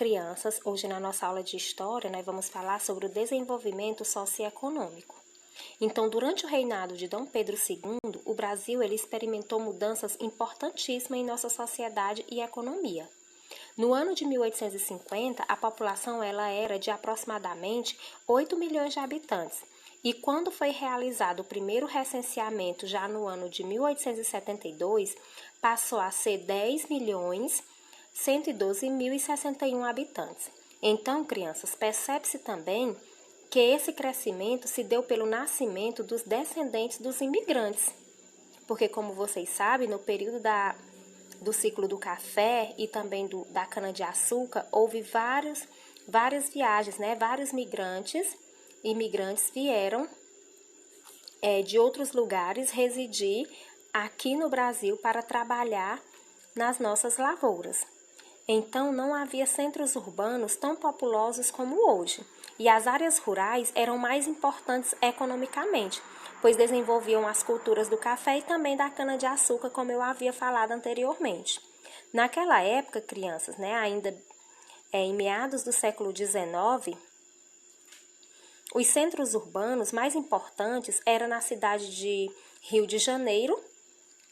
crianças! Hoje na nossa aula de História nós vamos falar sobre o desenvolvimento socioeconômico. Então, durante o reinado de Dom Pedro II, o Brasil ele experimentou mudanças importantíssimas em nossa sociedade e economia. No ano de 1850, a população ela era de aproximadamente 8 milhões de habitantes. E quando foi realizado o primeiro recenseamento, já no ano de 1872, passou a ser 10.112.061 habitantes. Então, crianças, percebe-se também que esse crescimento se deu pelo nascimento dos descendentes dos imigrantes. Porque, como vocês sabem, no período do ciclo do café e também da cana-de-açúcar, houve várias viagens, né? Vários imigrantes vieram de outros lugares residir aqui no Brasil para trabalhar nas nossas lavouras. Então, não havia centros urbanos tão populosos como hoje, e as áreas rurais eram mais importantes economicamente, pois desenvolviam as culturas do café e também da cana-de-açúcar, como eu havia falado anteriormente. Naquela época, crianças, né, ainda em meados do século XIX, os centros urbanos mais importantes eram na cidade de Rio de Janeiro,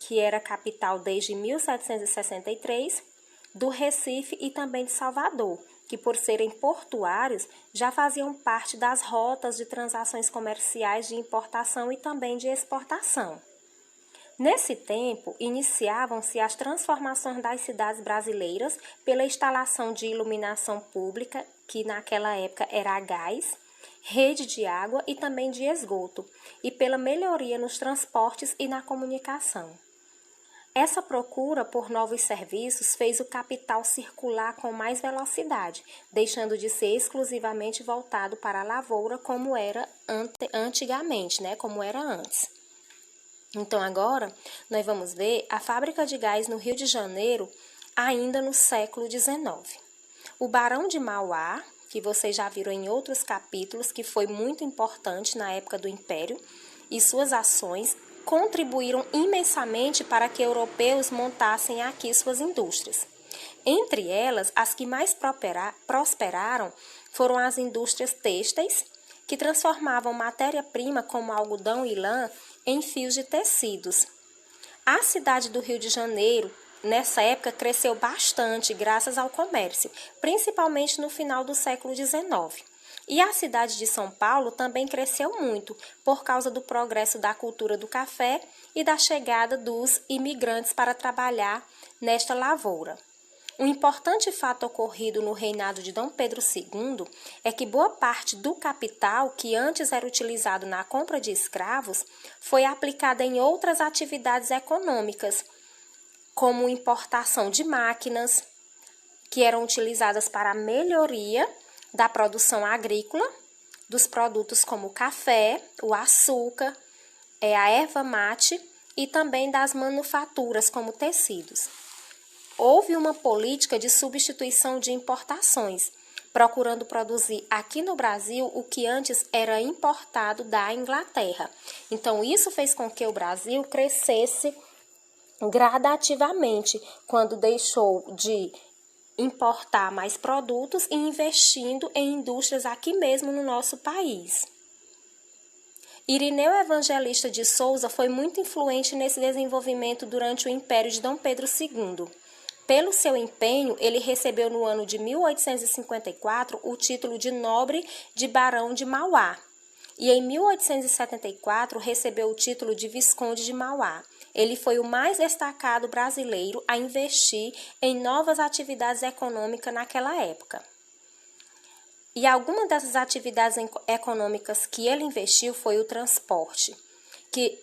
que era capital desde 1763, do Recife e também de Salvador, que por serem portuários já faziam parte das rotas de transações comerciais de importação e também de exportação. Nesse tempo, iniciavam-se as transformações das cidades brasileiras pela instalação de iluminação pública, que naquela época era a gás, rede de água e também de esgoto, e pela melhoria nos transportes e na comunicação. Essa procura por novos serviços fez o capital circular com mais velocidade, deixando de ser exclusivamente voltado para a lavoura como era antigamente, né? Como era antes. Então agora nós vamos ver a fábrica de gás no Rio de Janeiro ainda no século XIX. O Barão de Mauá, que vocês já viram em outros capítulos, que foi muito importante na época do Império, e suas ações contribuíram imensamente para que europeus montassem aqui suas indústrias. Entre elas, as que mais prosperaram foram as indústrias têxteis, que transformavam matéria-prima como algodão e lã em fios de tecidos. A cidade do Rio de Janeiro, nessa época, cresceu bastante graças ao comércio, principalmente no final do século XIX. E a cidade de São Paulo também cresceu muito por causa do progresso da cultura do café e da chegada dos imigrantes para trabalhar nesta lavoura. Um importante fato ocorrido no reinado de Dom Pedro II é que boa parte do capital que antes era utilizado na compra de escravos foi aplicada em outras atividades econômicas, como importação de máquinas, que eram utilizadas para a melhoria da produção agrícola, dos produtos como o café, o açúcar, a erva mate e também das manufaturas como tecidos. Houve uma política de substituição de importações, procurando produzir aqui no Brasil o que antes era importado da Inglaterra. Então, isso fez com que o Brasil crescesse gradativamente, quando deixou de importar mais produtos e investindo em indústrias aqui mesmo no nosso país. Irineu Evangelista de Souza foi muito influente nesse desenvolvimento durante o Império de Dom Pedro II. Pelo seu empenho, ele recebeu no ano de 1854 o título de nobre de Barão de Mauá e em 1874 recebeu o título de Visconde de Mauá. Ele foi o mais destacado brasileiro a investir em novas atividades econômicas naquela época. E alguma dessas atividades econômicas que ele investiu foi o transporte, que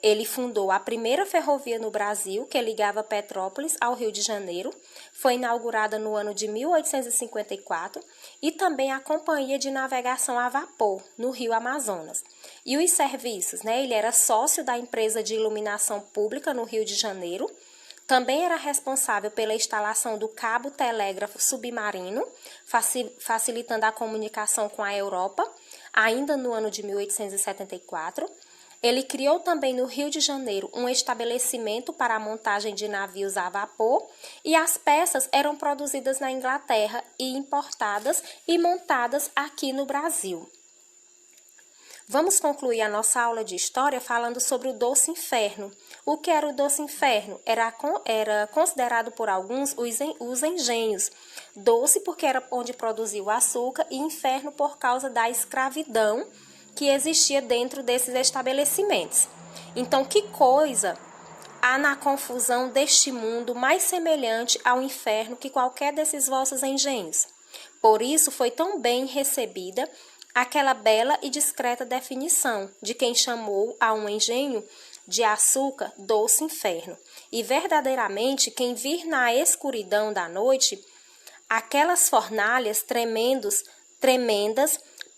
ele fundou a primeira ferrovia no Brasil, que ligava Petrópolis ao Rio de Janeiro, foi inaugurada no ano de 1854, e também a Companhia de Navegação a Vapor, no Rio Amazonas. E os serviços, né? Ele era sócio da empresa de iluminação pública no Rio de Janeiro, também era responsável pela instalação do cabo telégrafo submarino, facilitando a comunicação com a Europa, ainda no ano de 1874, Ele criou também no Rio de Janeiro um estabelecimento para a montagem de navios a vapor e as peças eram produzidas na Inglaterra e importadas e montadas aqui no Brasil. Vamos concluir a nossa aula de história falando sobre o Doce Inferno. O que era o Doce Inferno? Era considerado por alguns os engenhos. Doce porque era onde produzia o açúcar e inferno por causa da escravidão que existia dentro desses estabelecimentos. Então, que coisa há na confusão deste mundo mais semelhante ao inferno que qualquer desses vossos engenhos? Por isso foi tão bem recebida aquela bela e discreta definição de quem chamou a um engenho de açúcar doce inferno. E verdadeiramente quem vir na escuridão da noite aquelas fornalhas tremendas,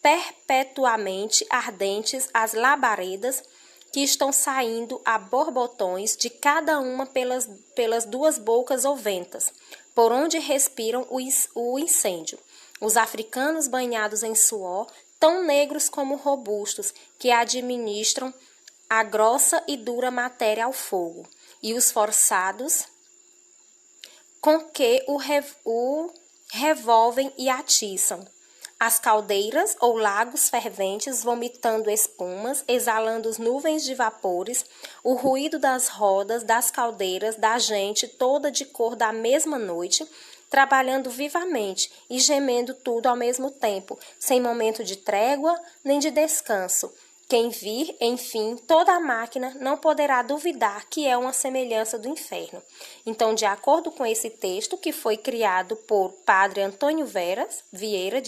perpetuamente ardentes, as labaredas que estão saindo a borbotões de cada uma pelas duas bocas ou ventas, por onde respiram o incêndio. Os africanos banhados em suor, tão negros como robustos, que administram a grossa e dura matéria ao fogo, e os forçados com que o revolvem e atiçam. As caldeiras ou lagos ferventes vomitando espumas, exalando nuvens de vapores, o ruído das rodas, das caldeiras, da gente toda de cor da mesma noite, trabalhando vivamente e gemendo tudo ao mesmo tempo, sem momento de trégua nem de descanso. Quem vir, enfim, toda a máquina não poderá duvidar que é uma semelhança do inferno. Então, de acordo com esse texto, que foi criado por Padre Antônio Vieira,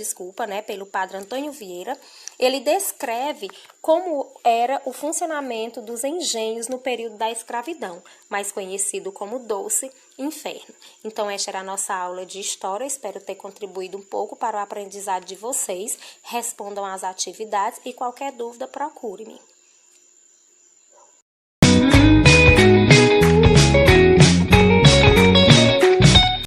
pelo Padre Antônio Vieira, ele descreve como era o funcionamento dos engenhos no período da escravidão, mais conhecido como Doce Inferno. Então, esta era a nossa aula de história. Espero ter contribuído um pouco para o aprendizado de vocês. Respondam às atividades e qualquer dúvida, procure-me.